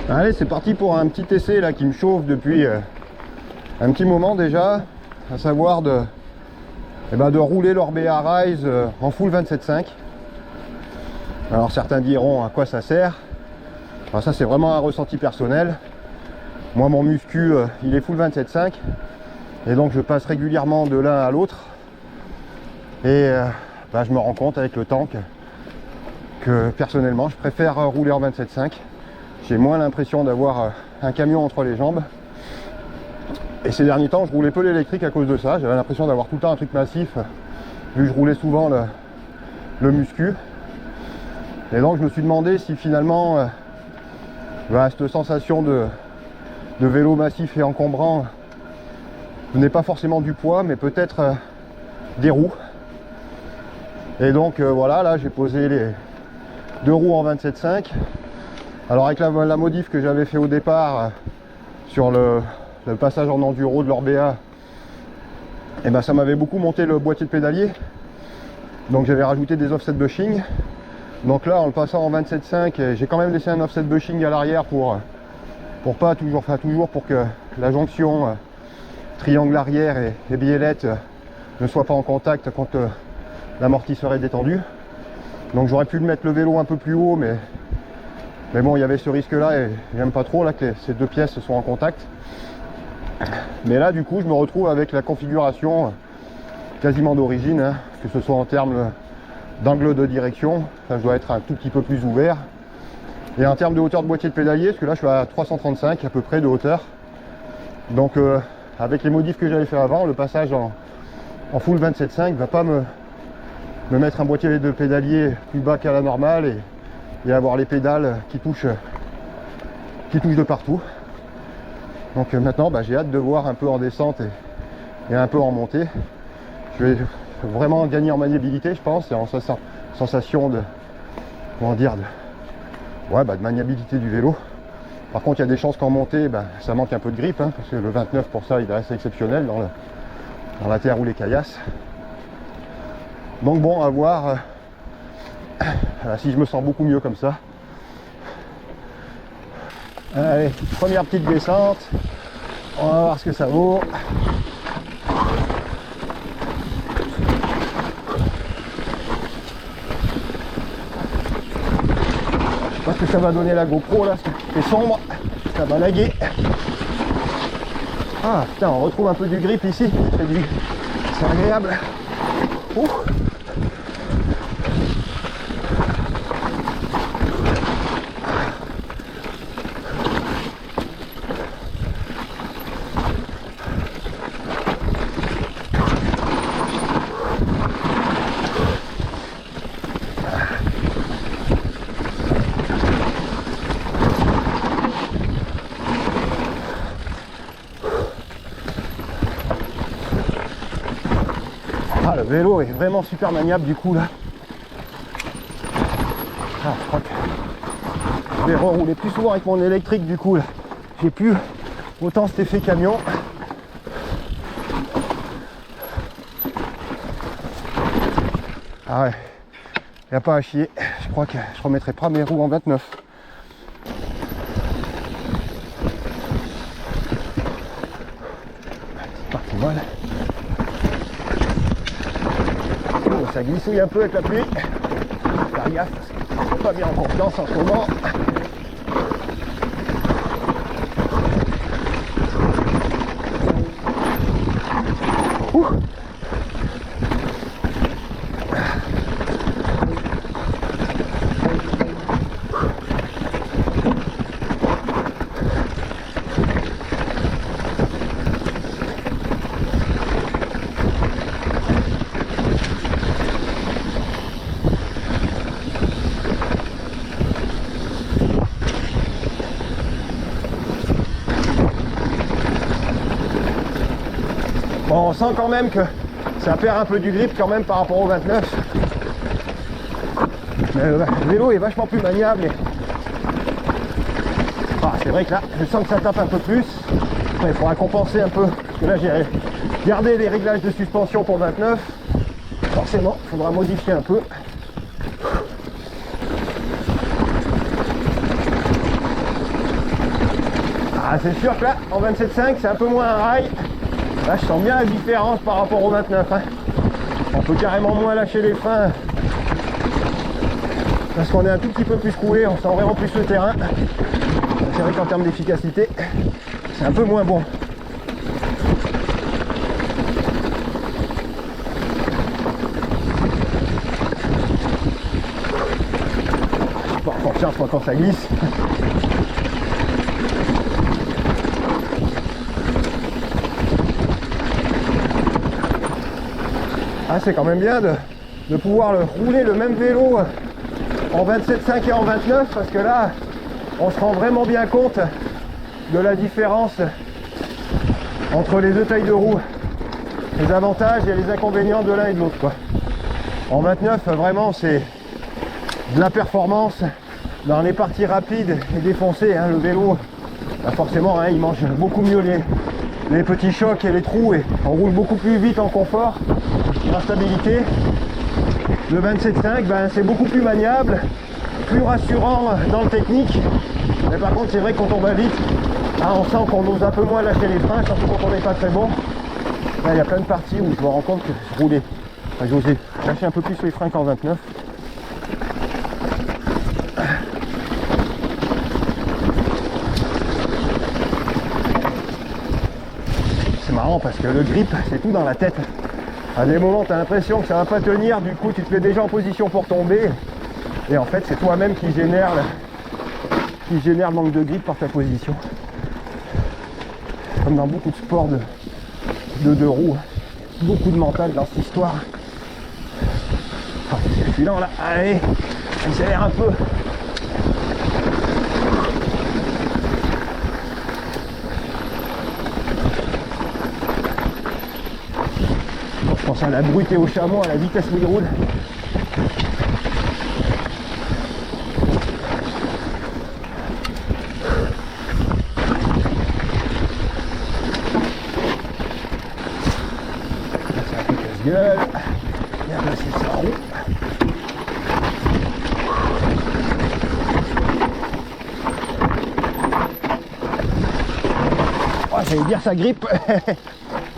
Allez, c'est parti pour un petit essai là qui me chauffe depuis un petit moment déjà, à savoir de rouler l'Orbea Rise en full 27.5. Alors certains diront à quoi ça sert. Alors ça c'est vraiment un ressenti personnel. Moi mon muscu il est full 27.5 et donc je passe régulièrement de l'un à l'autre et je me rends compte avec le temps que personnellement je préfère rouler en 27.5. J'ai moins l'impression d'avoir un camion entre les jambes. Et ces derniers temps, je roulais peu l'électrique à cause de ça. J'avais l'impression d'avoir tout le temps un truc massif, vu que je roulais souvent le muscu. Et donc je me suis demandé si finalement, cette sensation de vélo massif et encombrant venait pas forcément du poids, mais peut-être des roues. Et donc voilà, là j'ai posé les deux roues en 27.5. Alors avec la modif que j'avais fait au départ sur le passage en enduro de l'Orbea, et ça m'avait beaucoup monté le boîtier de pédalier. Donc j'avais rajouté des offset bushing. Donc là en le passant en 27.5, j'ai quand même laissé un offset bushing à l'arrière pour pas toujours, pour que la jonction triangle arrière et biellette ne soit pas en contact quand l'amortisseur est détendu. Donc j'aurais pu mettre le vélo un peu plus haut, mais bon, il y avait ce risque là et j'aime pas trop là que ces deux pièces soient en contact. Mais là du coup je me retrouve avec la configuration quasiment d'origine, hein, que ce soit en termes d'angle de direction, ça je dois être un tout petit peu plus ouvert, et en termes de hauteur de boîtier de pédalier, parce que là je suis à 335 à peu près de hauteur. Donc avec les modifs que j'avais fait avant, le passage en full 27.5 va pas me mettre un boîtier de pédalier plus bas qu'à la normale et avoir les pédales qui touchent de partout. Donc maintenant j'ai hâte de voir un peu en descente et un peu en montée. Je vais vraiment gagner en maniabilité, je pense, et en sensation de maniabilité du vélo. Par contre il y a des chances qu'en montée ça manque un peu de grippe, hein, parce que le 29 pour ça il reste exceptionnel dans la terre ou les caillasses. Donc bon, à voir si je me sens beaucoup mieux comme ça. Allez, première petite descente, on va voir ce que ça vaut. Je sais pas ce que ça va donner la GoPro là, c'est sombre, ça va laguer. Ah putain, on retrouve un peu du grip ici, c'est agréable. Ouh. Ah, le vélo est vraiment super maniable du coup là. Ah, je crois que je vais rerouler plus souvent avec mon électrique du coup là. J'ai plus autant cet effet camion. Ah ouais, il n'y a pas à chier. Je crois que je remettrai pas mes roues en 29. C'est parti mal. Ça glissouille un peu avec la pluie. Faire gaffe parce que je suis pas bien en confiance en ce moment. Ouh. Bon, on sent quand même que ça perd un peu du grip quand même par rapport au 29. Mais le vélo est vachement plus maniable. C'est vrai que là, je sens que ça tape un peu plus. Après, il faudra compenser un peu. Parce que là, j'ai gardé les réglages de suspension pour 29. Forcément, il faudra modifier un peu. Ah, c'est sûr que là, en 27.5, c'est un peu moins un rail. Là, je sens bien la différence par rapport au 29. Hein. On peut carrément moins lâcher les freins. Parce qu'on est un tout petit peu plus coulé, on sent vraiment plus le terrain. C'est vrai qu'en termes d'efficacité, c'est un peu moins bon. Je suis pas en confiance moi quand ça glisse. Ah, c'est quand même bien de pouvoir rouler le même vélo en 27.5 et en 29 parce que là on se rend vraiment bien compte de la différence entre les deux tailles de roue, les avantages et les inconvénients de l'un et de l'autre quoi. En 29 vraiment c'est de la performance dans les parties rapides et défoncées hein, le vélo bah forcément hein, il mange beaucoup mieux les petits chocs et les trous et on roule beaucoup plus vite en confort, en stabilité. Le 27.5 ben, c'est beaucoup plus maniable, plus rassurant dans le technique, mais par contre c'est vrai que quand on va vite, ah, on sent qu'on ose un peu moins lâcher les freins, surtout quand on n'est pas très bon. Là il y a plein de parties où je me rends compte que je roulais, enfin, j'osais lâcher un peu plus les freins qu'en 29. C'est marrant parce que le grip c'est tout dans la tête. À des moments tu as l'impression que ça va pas tenir, du coup tu te mets déjà en position pour tomber. Et en fait c'est toi-même qui génère le manque de grip par ta position. Comme dans beaucoup de sports de deux roues. Beaucoup de mental dans cette histoire. Oh, c'est filant là, allez, accélère un peu. Je pense à la brute et au chameau à la vitesse où il roule. C'est un peu casse-gueule. Bien placer sa roue. Oh, j'allais dire ça grippe.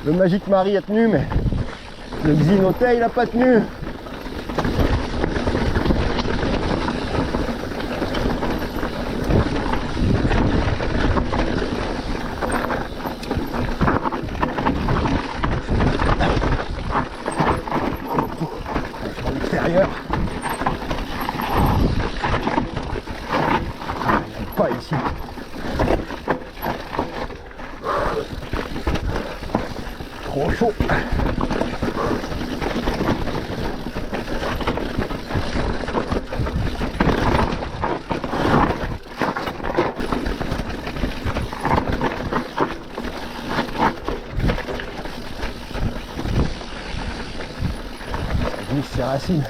Le Magic Mari a tenu, mais le Xinotel il n'a pas tenu. Sur l'extérieur. Ah, il n'y a pas ici. Trop chaud. Ses racines.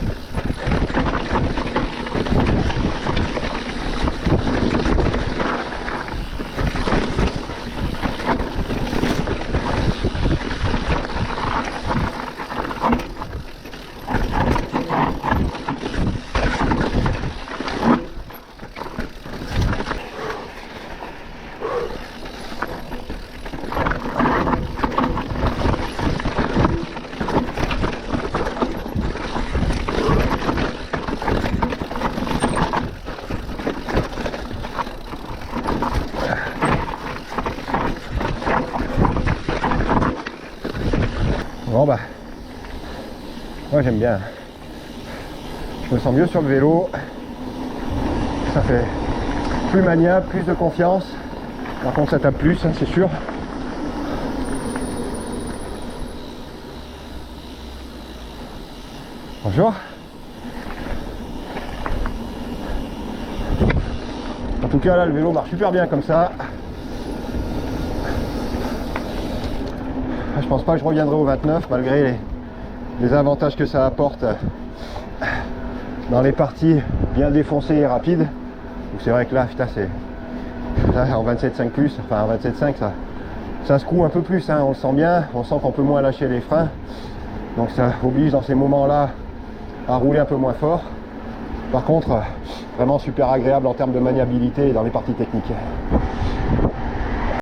Bon bah, moi j'aime bien. Je me sens mieux sur le vélo. Ça fait plus maniable, plus de confiance. Par contre ça tape plus, hein, c'est sûr. Bonjour. En tout cas là le vélo marche super bien comme ça. Je pense pas que je reviendrai au 29 malgré les avantages que ça apporte dans les parties bien défoncées et rapides. C'est vrai que là, putain, c'est là, en 27.5 plus, enfin en 27.5 ça secoue un peu plus, hein, on le sent bien, on sent qu'on peut moins lâcher les freins. Donc ça oblige dans ces moments-là à rouler un peu moins fort. Par contre, vraiment super agréable en termes de maniabilité et dans les parties techniques.